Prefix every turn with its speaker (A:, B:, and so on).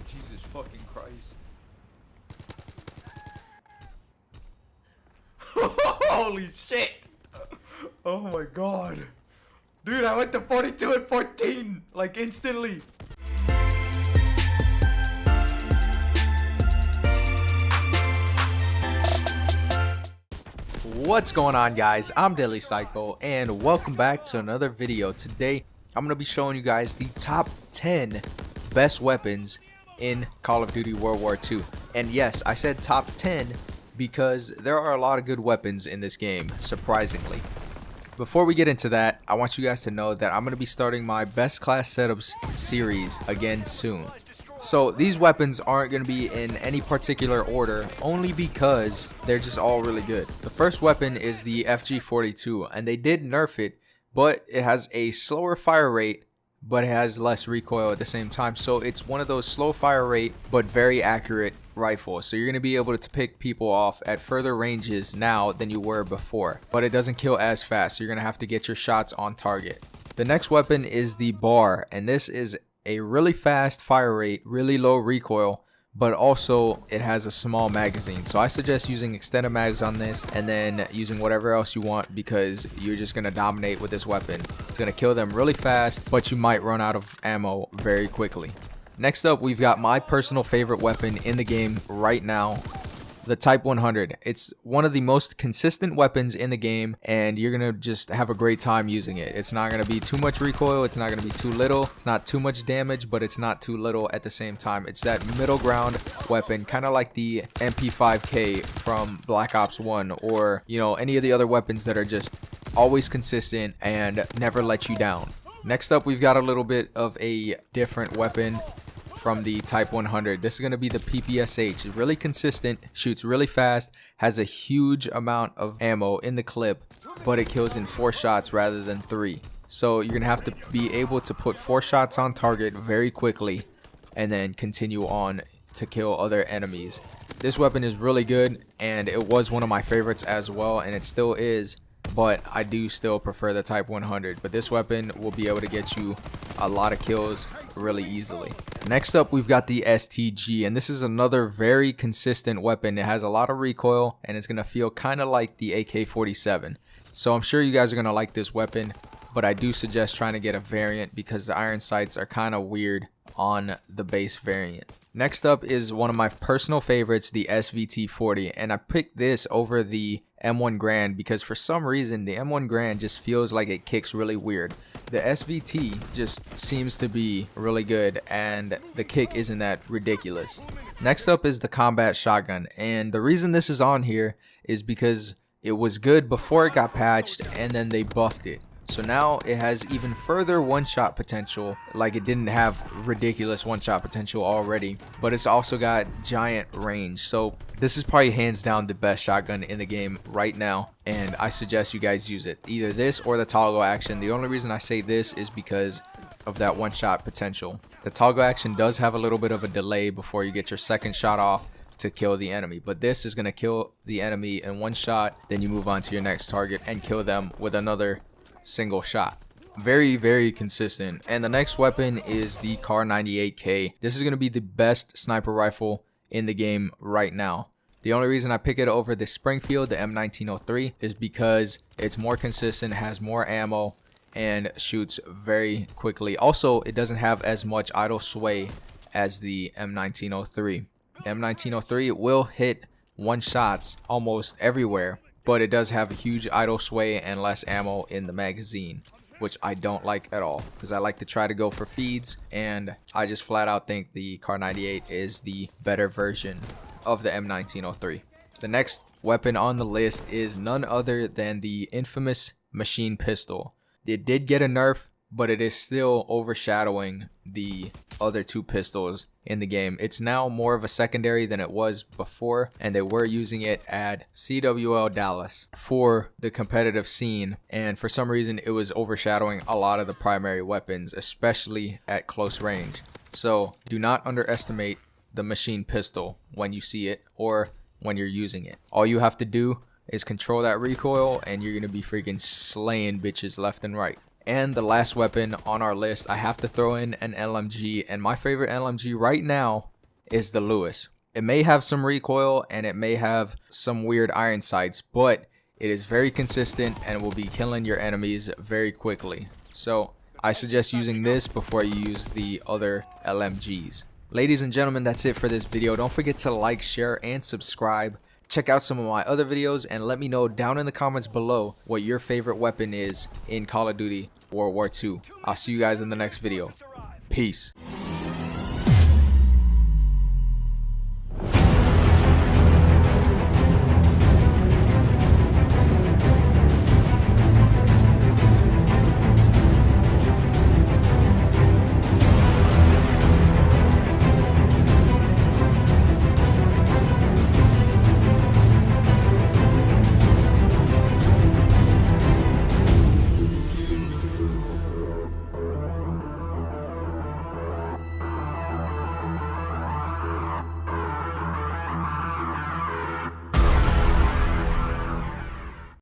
A: Jesus fucking Christ. Holy shit. Oh my god. Dude, I went to 42 and 14 like instantly.
B: What's going on, guys? I'm DeadlyPsyko and welcome back to another video. Today I'm going to be showing you guys the top 10 best weapons in Call of Duty World War II. And yes, I said top 10 because there are a lot of good weapons in this game, surprisingly. Before we get into that, I want you guys to know that I'm going to be starting my best class setups series again soon. So these weapons aren't going to be in any particular order, only because they're just all really good. The first weapon is the FG42, and they did nerf it, but it has a slower fire rate, but it has less recoil at the same time. So it's one of those slow fire rate but very accurate rifles. So you're going to be able to pick people off at further ranges now than you were before, but it doesn't kill as fast. So you're going to have to get your shots on target. The next weapon is the bar, and this is a really fast fire rate, really low recoil, but also it has a small magazine. So I suggest using extended mags on this and then using whatever else you want, because you're just going to dominate with this weapon. It's going to kill them really fast, but you might run out of ammo very quickly. Next up, we've got my personal favorite weapon in the game right now, the Type 100. It's one of the most consistent weapons in the game, and you're gonna just have a great time using it. It's not gonna be too much recoil, it's not gonna be too little, it's not too much damage, but it's not too little at the same time. It's that middle ground weapon, kind of like the MP5K from Black Ops 1, or you know, any of the other weapons that are just always consistent and never let you down. Next up, we've got a little bit of a different weapon from the Type 100. This is going to be the PPSH. It's really consistent, shoots really fast, has a huge amount of ammo in the clip, but it kills in 4 shots rather than 3. So you're going to have to be able to put 4 shots on target very quickly and then continue on to kill other enemies. This weapon is really good, and it was one of my favorites as well, and it still is, but I do still prefer the Type 100. But this weapon will be able to get you a lot of kills really easily. Next up, we've got the STG, and this is another very consistent weapon. It has a lot of recoil, and it's going to feel kind of like the AK-47. So I'm sure you guys are going to like this weapon, but I do suggest trying to get a variant because the iron sights are kind of weird on the base variant. Next up is one of my personal favorites, the SVT-40, and I picked this over the M1 Grand because for some reason the M1 Grand just feels like it kicks really weird. The SVT just seems to be really good, and the kick isn't that ridiculous. Next up is the combat shotgun, and the reason this is on here is because it was good before it got patched and then they buffed it. So now it has even further one-shot potential, like it didn't have ridiculous one-shot potential already, but it's also got giant range. So this is probably hands down the best shotgun in the game right now, and I suggest you guys use it. Either this or the toggle action. The only reason I say this is because of that one-shot potential. The toggle action does have a little bit of a delay before you get your second shot off to kill the enemy, but this is going to kill the enemy in one shot, then you move on to your next target and kill them with another single shot. Very consistent. And the next weapon is the Kar98K. This is going to be the best sniper rifle in the game right now. The only reason I pick it over the Springfield, the M1903, is because it's more consistent, has more ammo, and shoots very quickly. Also, it doesn't have as much idle sway as the M1903. The M1903 will hit one shots almost everywhere, but it does have a huge idle sway and less ammo in the magazine, which I don't like at all because I like to try to go for feeds, and I just flat out think the Kar98 is the better version of the M1903. The next weapon on the list is none other than the infamous machine pistol. It did get a nerf, but it is still overshadowing the other 2 pistols in the game. It's now more of a secondary than it was before, and they were using it at CWL Dallas for the competitive scene, and for some reason it was overshadowing a lot of the primary weapons, especially at close range. So do not underestimate the machine pistol when you see it or when you're using it. All you have to do is control that recoil, and you're gonna be freaking slaying bitches left and right. And the last weapon on our list, I have to throw in an LMG, and my favorite LMG right now is the Lewis. It may have some recoil and it may have some weird iron sights, but it is very consistent and will be killing your enemies very quickly. So I suggest using this before you use the other LMGs. Ladies and gentlemen, that's it for this video. Don't forget to like, share, and subscribe. Check out some of my other videos and let me know down in the comments below what your favorite weapon is in Call of Duty World War II. I'll see you guys in the next video. Peace.